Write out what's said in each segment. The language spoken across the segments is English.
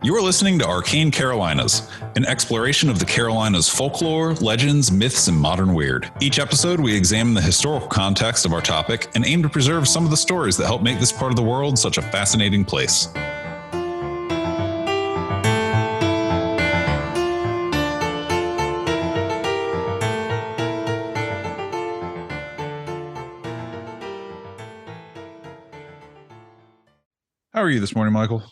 You are listening to Arcane Carolinas, an exploration of the Carolinas' folklore, legends, myths, and modern weird. Each episode, we examine the historical context of our topic and aim to preserve some of the stories that help make this part of the world such a fascinating place. How are you this morning, Michael?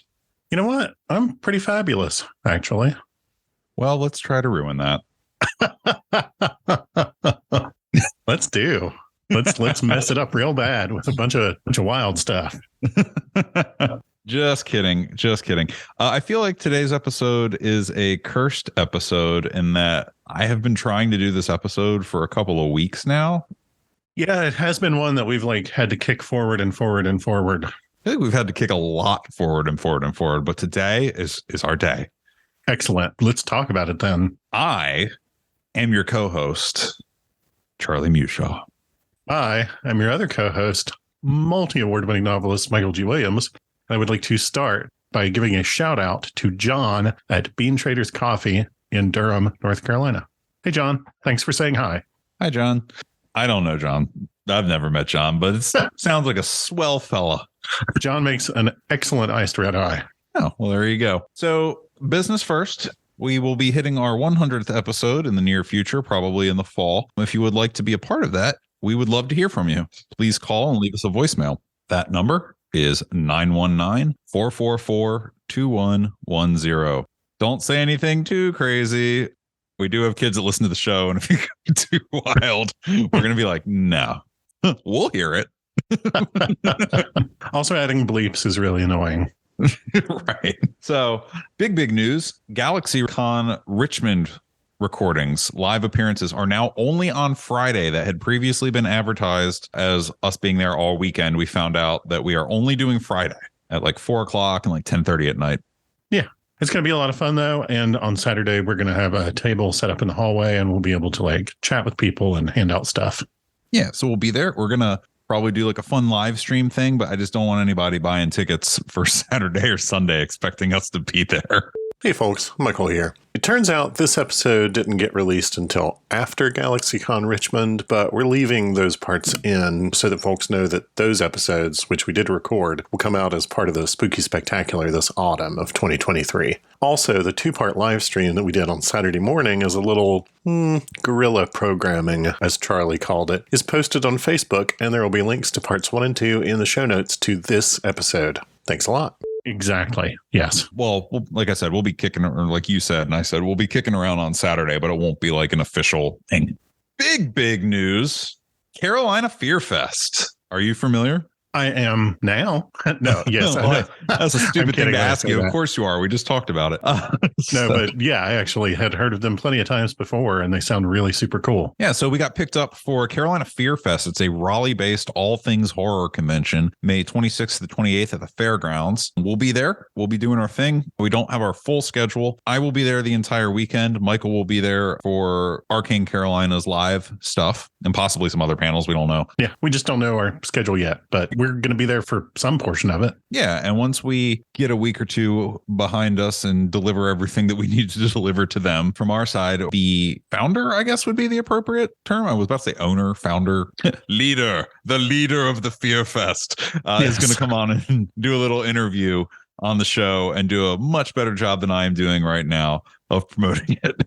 You know what? I'm pretty fabulous, actually. Well, let's try to ruin that. Let's mess it up real bad with a bunch of wild stuff. Just kidding. I feel like today's episode is a cursed episode in that I have been trying to do this episode for a couple of weeks now. Yeah, it has been one that we've had to kick forward and forward and forward. I think we've had to kick a lot forward and forward and forward, but today is our day. Excellent. Let's talk about it then. I am your co-host, Charlie Mushaw. I am your other co-host, multi-award winning novelist Michael G. Williams. I would like to start by giving a shout out to John at Bean Traders Coffee in Durham, North Carolina. Hey, John. Thanks for saying hi. Hi, John. I don't know John. I've never met John, but it sounds like a swell fella. John makes an excellent iced red eye. Oh, well, there you go. So business first, we will be hitting our 100th episode in the near future, probably in the fall. If you would like to be a part of that, we would love to hear from you. Please call and leave us a voicemail. That number is 919-444-2110. Don't say anything too crazy. We do have kids that listen to the show, and if you go too wild, we're going to be like, no, we'll hear it. Also, adding bleeps is really annoying. Right. So big news. GalaxyCon Richmond recordings, live appearances are now only on Friday. That had previously been advertised as us being there all weekend. We found out that we are only doing Friday at 4:00 and 10:30 at night. Yeah. It's going to be a lot of fun, though. And on Saturday, we're going to have a table set up in the hallway, and we'll be able to chat with people and hand out stuff. Yeah. So we'll be there. We're going to probably do a fun live stream thing, but I just don't want anybody buying tickets for Saturday or Sunday expecting us to be there. Hey folks, Michael here. It turns out this episode didn't get released until after GalaxyCon Richmond, but we're leaving those parts in so that folks know that those episodes, which we did record, will come out as part of the Spooky Spectacular this autumn of 2023. Also, the two-part live stream that we did on Saturday morning is a little guerrilla programming, as Charlie called it, is posted on Facebook, and there will be links to parts 1 and 2 in the show notes to this episode. Thanks a lot. Exactly. Yes. Well, like I said, we'll be kicking, or like you said, and I said, we'll be kicking around on Saturday, but it won't be an official thing. Big news. Carolina Fear Fest. Are you familiar? I am now. No, yes. Well, that's a stupid thing to ask you. That. Of course you are. We just talked about it. No, but yeah, I actually had heard of them plenty of times before, and they sound really super cool. Yeah, so we got picked up for Carolina Fear Fest. It's a Raleigh-based all things horror convention, May 26th to the 28th at the fairgrounds. We'll be there. We'll be doing our thing. We don't have our full schedule. I will be there the entire weekend. Michael will be there for Arcane Carolinas live stuff and possibly some other panels. We don't know. Yeah, we just don't know our schedule yet, but we're going to be there for some portion of it. Yeah, and once we get a week or two behind us and deliver everything that we need to deliver to them from our side, the founder, I guess, would be the appropriate term. I was about to say owner, founder, leader, the leader of the Fear Fest is going to come on and do a little interview on the show and do a much better job than I am doing right now of promoting it.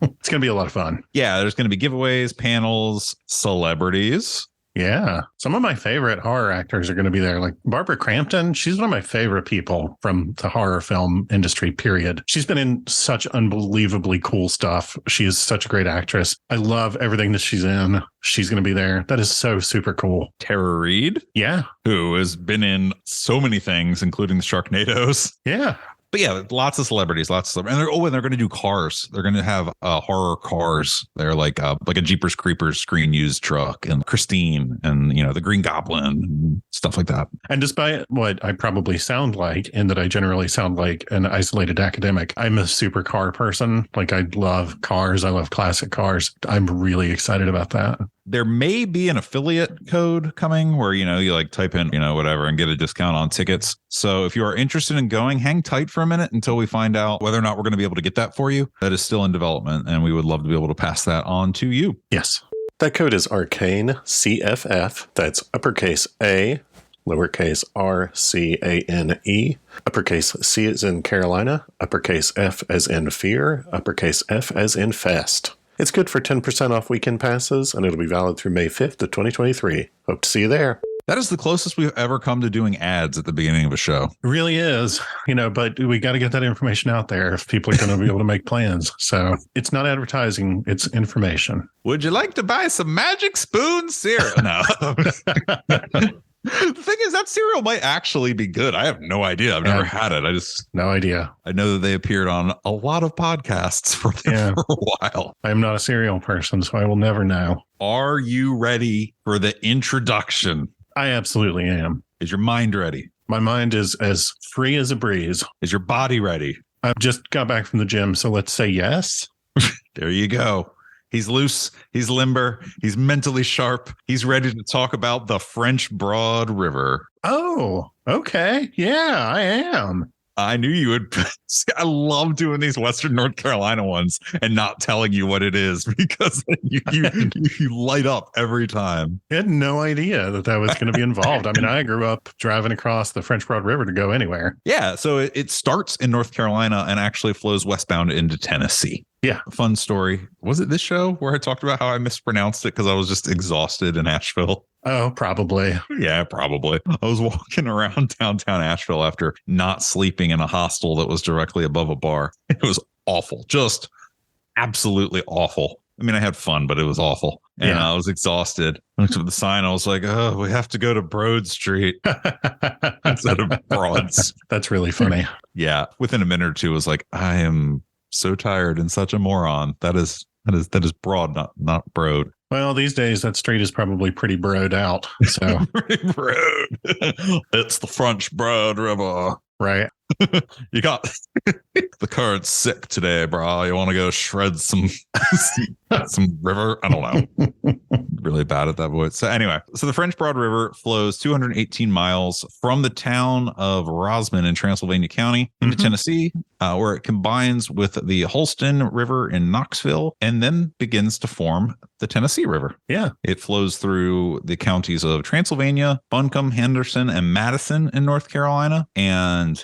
It's going to be a lot of fun. Yeah, there's going to be giveaways, panels, celebrities. Yeah. Some of my favorite horror actors are going to be there. Like Barbara Crampton. She's one of my favorite people from the horror film industry, period. She's been in such unbelievably cool stuff. She is such a great actress. I love everything that she's in. She's going to be there. That is so super cool. Tara Reid. Yeah. Who has been in so many things, including the Sharknadoes. Yeah. But yeah, lots of celebrities, and they're going to do cars. They're going to have horror cars. They're like a Jeepers Creepers screen used truck, and Christine, and the Green Goblin, and stuff like that. And despite what I probably sound like, in that I generally sound like an isolated academic, I'm a super car person. I love cars. I love classic cars. I'm really excited about that. There may be an affiliate code coming where, you like type in, whatever and get a discount on tickets. So if you are interested in going, hang tight for a minute until we find out whether or not we're going to be able to get that for you. That is still in development, and we would love to be able to pass that on to you. Yes. That code is Arcane CFF. That's uppercase A, lowercase RCANE, uppercase C as in Carolina, uppercase F as in fear, uppercase F as in fest. It's good for 10% off weekend passes, and it'll be valid through May 5th of 2023. Hope to see you there. That is the closest we've ever come to doing ads at the beginning of a show. It really is, but we got to get that information out there if people are going to be able to make plans. So it's not advertising, it's information. Would you like to buy some Magic Spoon cereal? No. The thing is, that cereal might actually be good. I have no idea. I've never had it. No idea. I know that they appeared on a lot of podcasts for a while. I am not a cereal person, so I will never know. Are you ready for the introduction? I absolutely am. Is your mind ready? My mind is as free as a breeze. Is your body ready? I've just got back from the gym, so let's say yes. There you go. He's loose. He's limber. He's mentally sharp. He's ready to talk about the French Broad River. Oh, okay. Yeah, I am. I knew you would. I love doing these Western North Carolina ones and not telling you what it is because you light up every time. I had no idea that was going to be involved. I mean, I grew up driving across the French Broad River to go anywhere. Yeah. So it starts in North Carolina and actually flows westbound into Tennessee. Yeah. Fun story. Was it this show where I talked about how I mispronounced it because I was just exhausted in Asheville? Oh, probably. Yeah, probably. I was walking around downtown Asheville after not sleeping in a hostel that was directly above a bar. It was awful. Just absolutely awful. I mean, I had fun, but it was awful. And I was exhausted. I looked at the sign. I was like, oh, we have to go to Broad Street instead of Broads. That's really funny. Yeah. Within a minute or two, I was like, I am so tired and such a moron. That is Broad, not Broad. Well, these days that street is probably pretty broad out. So pretty broad. It's the French Broad River. Right. You got the current's sick today, bro. You want to go shred some river? I don't know. Really bad at that voice. So anyway, the French Broad River flows 218 miles from the town of Rosman in Transylvania County into Tennessee, where it combines with the Holston River in Knoxville and then begins to form the Tennessee River. Yeah. It flows through the counties of Transylvania, Buncombe, Henderson, and Madison in North Carolina, and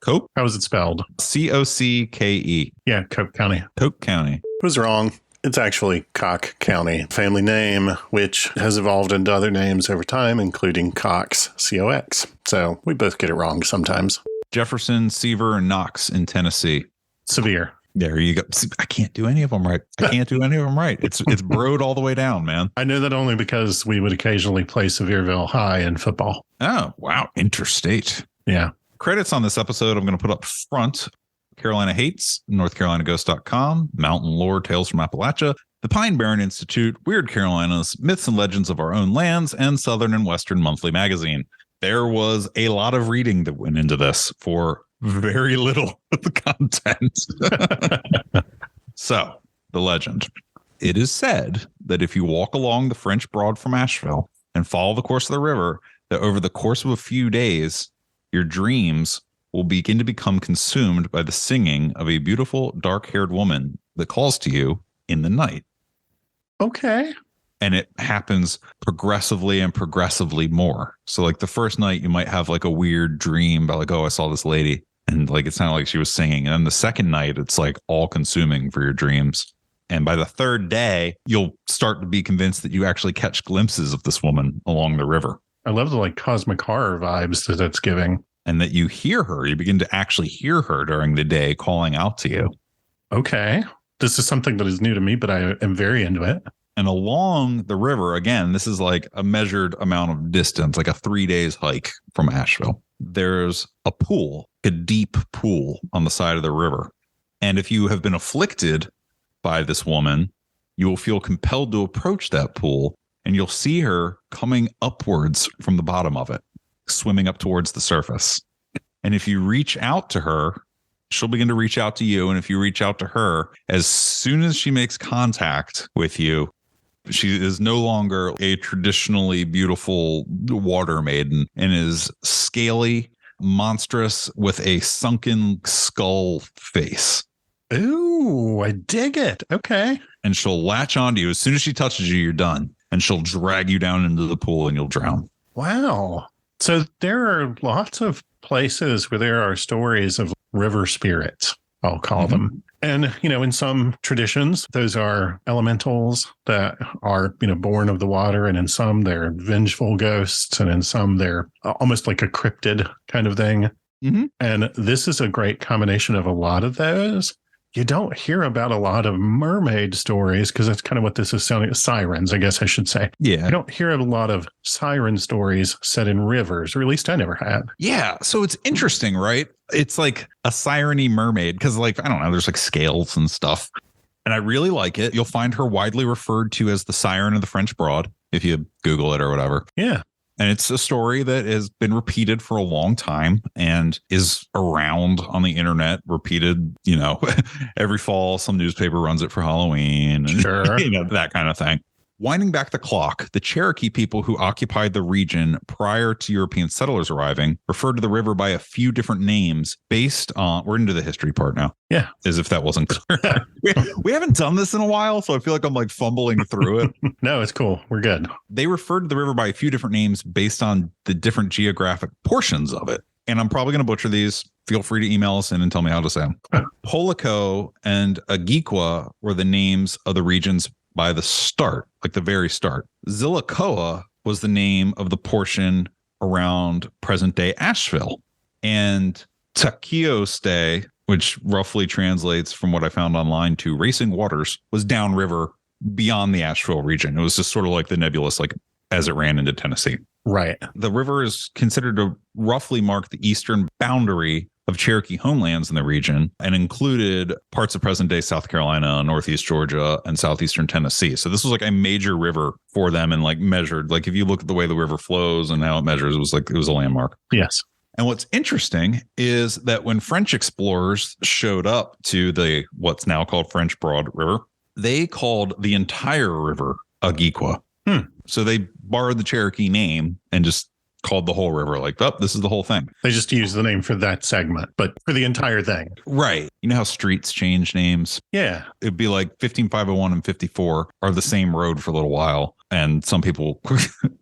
Coke? How is it spelled? Cocke. Yeah, Coke County. Coke County. I was wrong. It's actually Cock County, family name, which has evolved into other names over time, including Cox, C-O-X. So we both get it wrong sometimes. Jefferson, Seaver, and Knox in Tennessee. Severe. There you go. See, I can't do any of them right. It's Broad all the way down, man. I know that only because we would occasionally play Sevierville High in football. Oh, wow. Interstate. Yeah. Credits on this episode I'm going to put up front. Carolina Hates, NorthCarolinaGhost.com, Mountain Lore Tales from Appalachia, the Pine Barren Institute, Weird Carolinas, Myths and Legends of Our Own Lands, and Southern and Western Monthly Magazine. There was a lot of reading that went into this for very little of the content. So, the legend. It is said that if you walk along the French Broad from Asheville and follow the course of the river, that over the course of a few days, your dreams will begin to become consumed by the singing of a beautiful dark-haired woman that calls to you in the night. Okay. And it happens progressively and progressively more. So like the first night you might have like a weird dream about like, oh, I saw this lady and like it sounded like she was singing. And then the second night it's like all consuming for your dreams. And by the third day, you'll start to be convinced that you actually catch glimpses of this woman along the river. I love the like cosmic horror vibes that that's giving. And that you hear her, you begin to actually hear her during the day calling out to you. Okay. This is something that is new to me, but I am very into it. And along the river, again, this is like a measured amount of distance, like a 3 days hike from Asheville. There's a pool, a deep pool on the side of the river. And if you have been afflicted by this woman, you will feel compelled to approach that pool and you'll see her coming upwards from the bottom of it, swimming up towards the surface. And if you reach out to her, she'll begin to reach out to you. And if you reach out to her, as soon as she makes contact with you, She is no longer a traditionally beautiful water maiden and is scaly, monstrous with a sunken skull face. Ooh, I dig it. Okay. And she'll latch onto you. As soon as she touches you, you're done. And she'll drag you down into the pool and you'll drown. Wow. So there are lots of places where there are stories of river spirits, I'll call them. And, in some traditions, those are elementals that are, born of the water. And in some, they're vengeful ghosts. And in some, they're almost like a cryptid kind of thing. And this is a great combination of a lot of those. You don't hear about a lot of mermaid stories because that's kind of what this is sounding. Sirens, I guess I should say. Yeah. You don't hear a lot of siren stories set in rivers, or at least I never had. Yeah. So it's interesting, right? It's like a siren-y mermaid because, I don't know, there's scales and stuff. And I really like it. You'll find her widely referred to as the Siren of the French Broad if you Google it or whatever. Yeah. And it's a story that has been repeated for a long time and is around on the internet, repeated, every fall, some newspaper runs it for Halloween. And, Sure. That kind of thing. Winding back the clock, the Cherokee people who occupied the region prior to European settlers arriving referred to the river by a few different names based on, we're into the history part now. Yeah. As if that wasn't clear. we haven't done this in a while, so I feel like I'm fumbling through it. No, it's cool. We're good. They referred to the river by a few different names based on the different geographic portions of it. And I'm probably going to butcher these. Feel free to email us in and tell me how to say them. Polico and Agiqua were the names of the regions by the start, the very start. Zillicoa was the name of the portion around present-day Asheville. And Taquioste, which roughly translates from what I found online to racing waters, was downriver beyond the Asheville region. It was just sort of the nebulous, as it ran into Tennessee. Right. The river is considered to roughly mark the eastern boundary of Cherokee homelands in the region and included parts of present-day South Carolina, Northeast Georgia, and southeastern Tennessee. So this was a major river for them and measured. If you look at the way the river flows and how it measures, it was a landmark. Yes. And what's interesting is that when French explorers showed up to the what's now called French Broad River, they called the entire river Agiqua. So they borrowed the Cherokee name and just called the whole river this is the whole thing. They just use the name for that segment, but for the entire thing. Right. You know how streets change names? Yeah. It'd be 15501 and 54 are the same road for a little while. And some people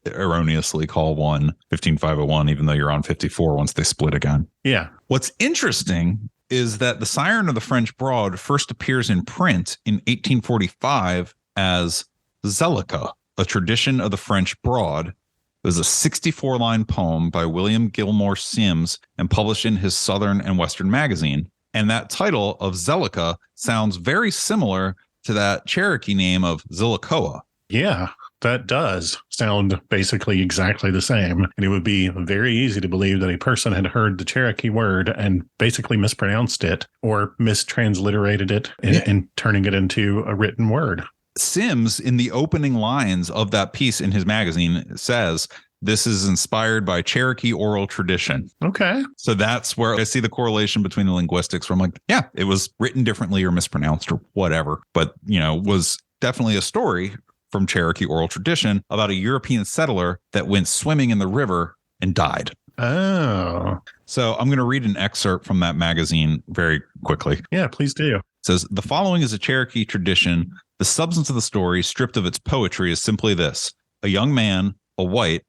erroneously call one 15501, even though you're on 54 once they split again. Yeah. What's interesting is that the Siren of the French Broad first appears in print in 1845 as Zellica, a tradition of the French Broad. It was a 64-line poem by William Gilmore Simms and published in his Southern and Western magazine. And that title of Zellica sounds very similar to that Cherokee name of Zillicoa. Yeah, that does sound basically exactly the same. And it would be very easy to believe that a person had heard the Cherokee word and basically mispronounced it or mistransliterated it and turning it into a written word. Simms, in the opening lines of that piece in his magazine, says this is inspired by Cherokee oral tradition. Okay. So that's where I see the correlation between the linguistics where I'm yeah, it was written differently or mispronounced or whatever, but, was definitely a story from Cherokee oral tradition about a European settler that went swimming in the river and died. Oh. So I'm going to read an excerpt from that magazine very quickly. Yeah, please do. It says, the following is a Cherokee tradition. The substance of the story, stripped of its poetry, is simply this. A young man, a white,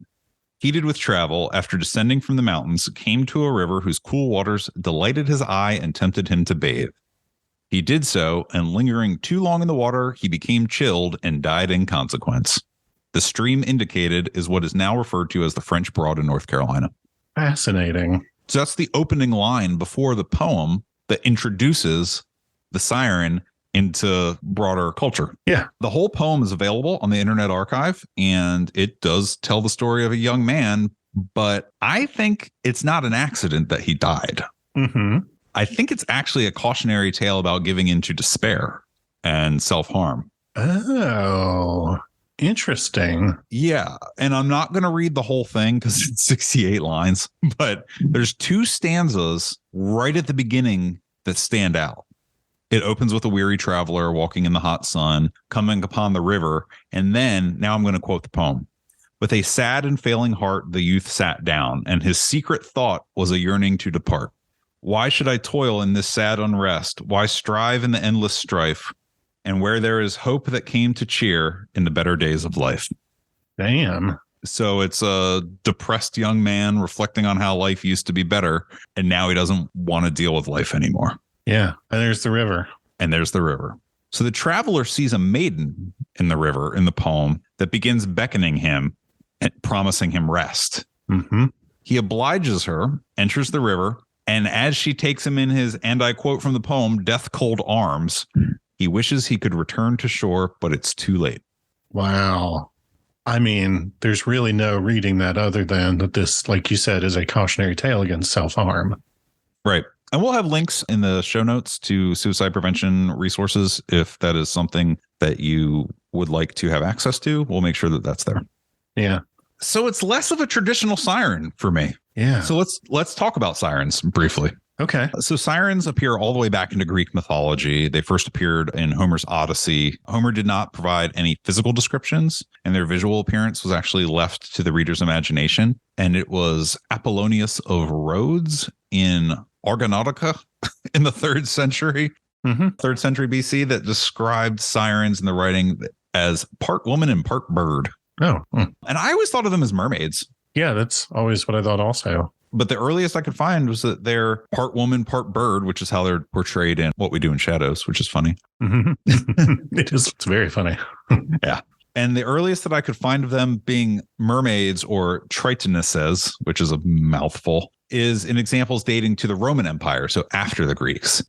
heated with travel, after descending from the mountains, came to a river whose cool waters delighted his eye and tempted him to bathe. He did so, and lingering too long in the water, he became chilled and died in consequence. The stream indicated is what is now referred to as the French Broad in North Carolina. Fascinating. So that's the opening line before the poem that introduces the siren into broader culture. Yeah. The whole poem is available on the Internet Archive, and it does tell the story of a young man, but I think it's not an accident that he died. Mm-hmm. I think it's actually a cautionary tale about giving into despair and self-harm. Oh, interesting. Yeah. And I'm not going to read the whole thing because it's 68 lines, but there's two stanzas right at the beginning that stand out. It opens with a weary traveler walking in the hot sun, coming upon the river, and then, now I'm going to quote the poem. With a sad and failing heart, the youth sat down, and his secret thought was a yearning to depart. Why should I toil in this sad unrest? Why strive in the endless strife? And where there is hope that came to cheer in the better days of life. Damn. So it's a depressed young man reflecting on how life used to be better, and now he doesn't want to deal with life anymore. Yeah. And there's the river. And there's the river. So the traveler sees a maiden in the river in the poem that begins beckoning him and promising him rest. Mm-hmm. He obliges her, enters the river, and as she takes him in his, and I quote from the poem, death cold arms, he wishes he could return to shore, but it's too late. Wow. I mean, there's really no reading that other than that this, like you said, is a cautionary tale against self-harm. Right. And we'll have links in the show notes to suicide prevention resources if that is something that you would like to have access to. We'll make sure that that's there. Yeah. So it's less of a traditional siren for me. Yeah. So let's talk about sirens briefly. Okay. So sirens appear all the way back into Greek mythology. They first appeared in Homer's Odyssey. Homer did not provide any physical descriptions, and their visual appearance was actually left to the reader's imagination. And it was Apollonius of Rhodes in Argonautica in the 3rd century, 3rd century BC, that described sirens in the writing as part woman and part bird. Oh. And I always thought of them as mermaids. Yeah, that's always what I thought also. But the earliest I could find was that they're part woman, part bird, which is how they're portrayed in What We Do in Shadows, which is funny. It is. It's very funny. Yeah. And the earliest that I could find of them being mermaids or tritonesses, which is a mouthful, is in examples dating to the Roman Empire, so after the Greeks,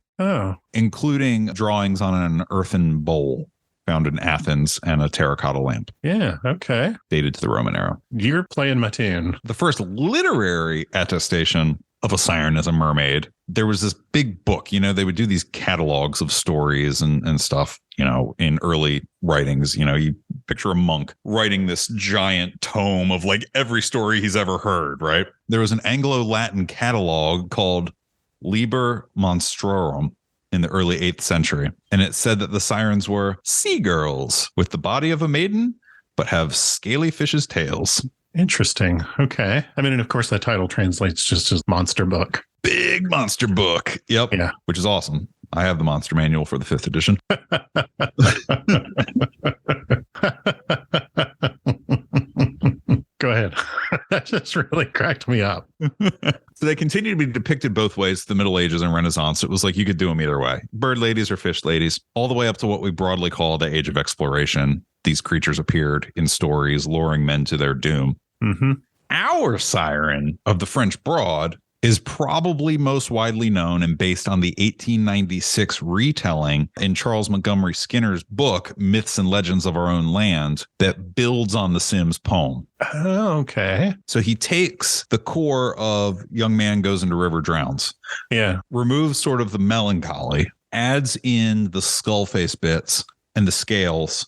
including drawings on an earthen bowl found in Athens and a terracotta lamp. Yeah. Okay. Dated to the Roman era. You're playing my tune. The first literary attestation of a siren as a mermaid, there was this big book, they would do these catalogs of stories and stuff, in early writings. You picture a monk writing this giant tome of like every story he's ever heard, right? There was an Anglo-Latin catalog called Liber Monstrorum in the early 8th century. And it said that the sirens were sea girls with the body of a maiden, but have scaly fish's tails. Interesting. Okay. I mean, and of course, that title translates just as monster book. Big monster book. Yep. Yeah. Which is awesome. I have the monster manual for the 5th edition. Go ahead. That just really cracked me up. So they continue to be depicted both ways, the Middle Ages and Renaissance. It was like you could do them either way. Bird ladies or fish ladies, all the way up to what we broadly call the Age of Exploration. These creatures appeared in stories, luring men to their doom. Mm-hmm. Our siren of the French Broad is probably most widely known and based on the 1896 retelling in Charles Montgomery Skinner's book, Myths and Legends of Our Own Land, that builds on the Sims poem. Oh, okay. So he takes the core of young man goes into river drowns. Yeah. Removes sort of the melancholy, adds in the skull face bits and the scales,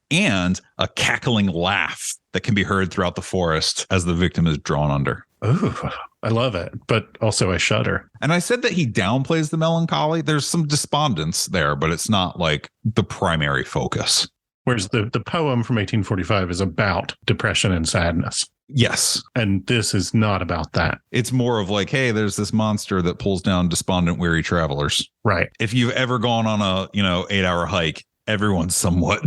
and a cackling laugh that can be heard throughout the forest as the victim is drawn under. Ooh, I love it, but also I shudder. And I said that he downplays the melancholy. There's some despondence there, but it's not like the primary focus. Whereas the poem from 1845 is about depression and sadness. Yes. And this is not about that. It's more of like, hey, there's this monster that pulls down despondent, weary travelers. Right. If you've ever gone on a, 8-hour hike, everyone's somewhat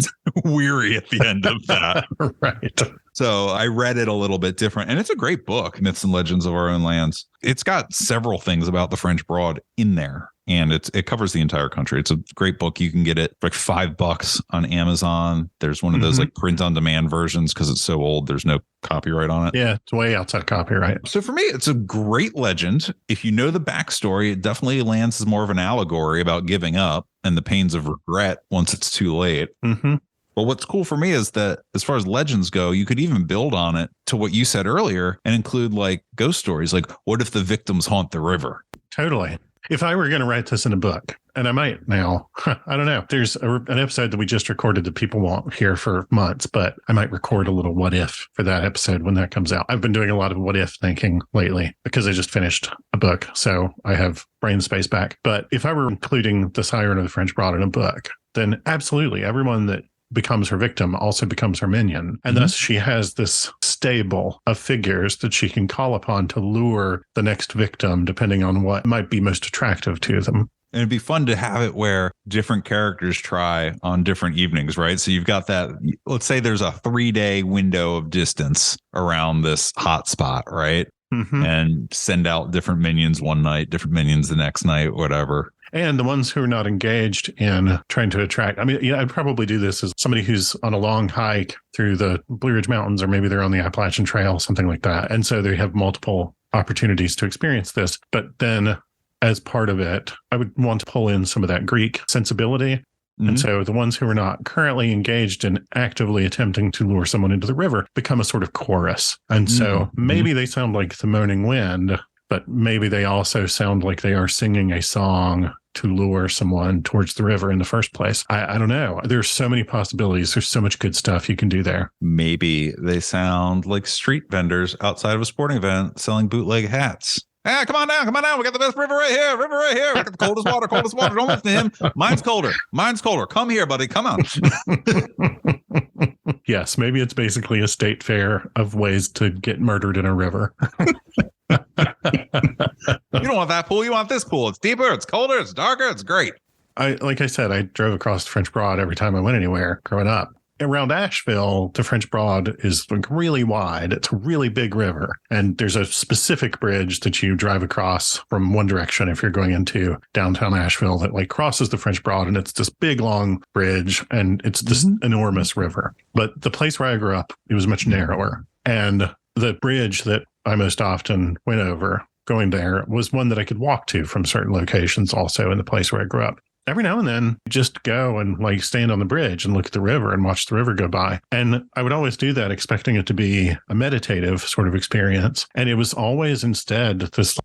weary at the end of that. Right. So I read it a little bit different, and it's a great book, Myths and Legends of Our Own Lands. It's got several things about the French Broad in there, and it covers the entire country. It's a great book. You can get it for like $5 on Amazon. There's one of those like print on demand versions because it's so old. There's no copyright on it. Yeah, it's way outside copyright. So for me, it's a great legend. If you know the backstory, it definitely lands as more of an allegory about giving up and the pains of regret once it's too late. Mm-hmm. But what's cool for me is that as far as legends go, you could even build on it to what you said earlier and include like ghost stories. Like, what if the victims haunt the river? Totally. If I were going to write this in a book, and I might now, I don't know. There's an episode that we just recorded that people won't hear for months, but I might record a little what if for that episode when that comes out. I've been doing a lot of what if thinking lately because I just finished a book, so I have brain space back. But if I were including the Siren of the French Broad in a book, then absolutely everyone that becomes her victim also becomes her minion. And thus she has this stable of figures that she can call upon to lure the next victim, depending on what might be most attractive to them. And it'd be fun to have it where different characters try on different evenings, right? So you've got that, let's say there's a 3-day window of distance around this hot spot, right? And send out different minions one night, different minions the next night, whatever. And the ones who are not engaged in trying to attract. I mean, yeah, I'd probably do this as somebody who's on a long hike through the Blue Ridge Mountains, or maybe they're on the Appalachian Trail, something like that. And so they have multiple opportunities to experience this. But then as part of it, I would want to pull in some of that Greek sensibility. And so the ones who are not currently engaged in actively attempting to lure someone into the river become a sort of chorus. And so maybe they sound like the moaning wind, but maybe they also sound like they are singing a song to lure someone towards the river in the first place. I don't know. There's so many possibilities. There's so much good stuff you can do there. Maybe they sound like street vendors outside of a sporting event selling bootleg hats. Ah, come on down. We got the best river right here. We got the coldest water. Don't listen to him. Mine's colder. Come here, buddy. Come on. Yes, maybe it's basically a state fair of ways to get murdered in a river. You don't want that pool. You want this pool. It's deeper. It's colder. It's darker. It's great. Like I said, I drove across the French Broad every time I went anywhere growing up. Around Asheville, the French Broad is like really wide. It's a really big river. And there's a specific bridge that you drive across from one direction if you're going into downtown Asheville that like crosses the French Broad. And it's this big, long bridge. And it's this enormous river. But the place where I grew up, it was much narrower. And the bridge that I most often went over going there was one that I could walk to from certain locations also in the place where I grew up. Every now and then, just go and like stand on the bridge and look at the river and watch the river go by. And I would always do that, expecting it to be a meditative sort of experience. And it was always instead this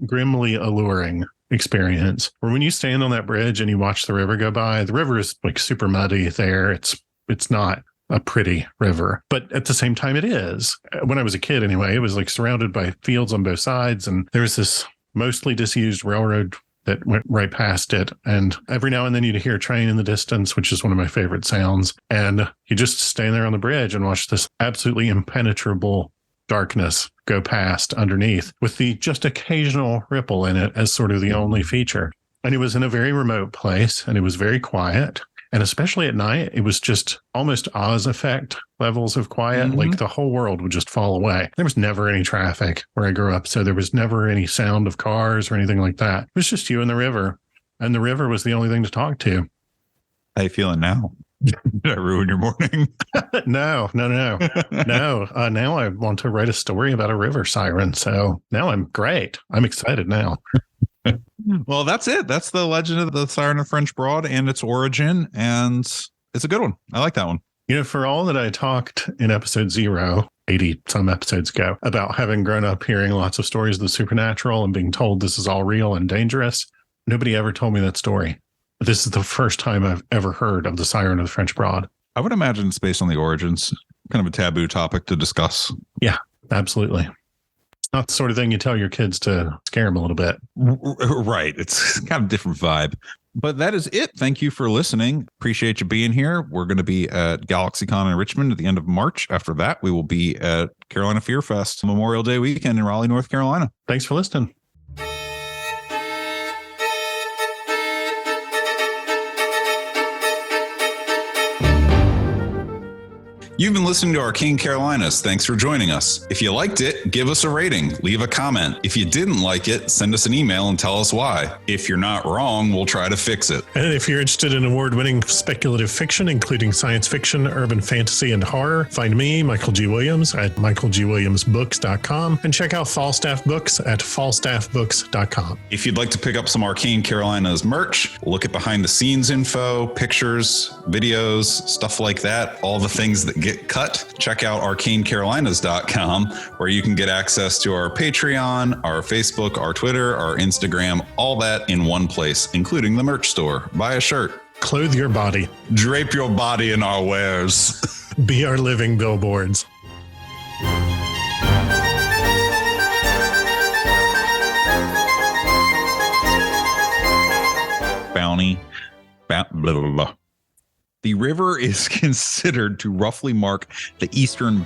grimly alluring experience where when you stand on that bridge and you watch the river go by, the river is like super muddy there. It's not a pretty river, but at the same time it is. When I was a kid anyway, it was like surrounded by fields on both sides. And there was this mostly disused railroad that went right past it. And every now and then you'd hear a train in the distance, which is one of my favorite sounds. And you just stand there on the bridge and watch this absolutely impenetrable darkness go past underneath with the just occasional ripple in it as sort of the only feature. And it was in a very remote place and it was very quiet. And especially at night, it was just almost Oz effect levels of quiet. Like the whole world would just fall away. There was never any traffic where I grew up. So there was never any sound of cars or anything like that. It was just you and the river. And the river was the only thing to talk to. How you feeling now? Did I ruin your morning? No. Now I want to write a story about a river siren. So now I'm great. I'm excited now. Well, that's it. That's the legend of the Siren of French Broad and its origin. And it's a good one. I like that one. You know, for all that I talked in episode 0, 80 some episodes ago, about having grown up hearing lots of stories of the supernatural and being told this is all real and dangerous, nobody ever told me that story. This is the first time I've ever heard of the Siren of the French Broad. I would imagine it's based on the origins. Kind of a taboo topic to discuss. Yeah, absolutely. Not the sort of thing you tell your kids to scare them a little bit. Right. It's kind of a different vibe. But that is it. Thank you for listening. Appreciate you being here. We're going to be at GalaxyCon in Richmond at the end of March. After that, we will be at Carolina Fear Fest Memorial Day weekend in Raleigh, North Carolina. Thanks for listening. You've been listening to Arcane Carolinas. Thanks for joining us. If you liked it, give us a rating, leave a comment. If you didn't like it, send us an email and tell us why. If you're not wrong, we'll try to fix it. And if you're interested in award-winning speculative fiction, including science fiction, urban fantasy, and horror, find me, Michael G. Williams, at michaelgwilliamsbooks.com and check out Falstaff Books at falstaffbooks.com. If you'd like to pick up some Arcane Carolinas merch, look at behind-the-scenes info, pictures, videos, stuff like that, all the things that get get cut, check out arcanecarolinas.com, where you can get access to our Patreon, our Facebook, our Twitter, our Instagram, all that in one place, including the merch store. Buy a shirt. Clothe your body. Drape your body in our wares. Be our living billboards. Bounty. Blah, blah, blah. The river is considered to roughly mark the eastern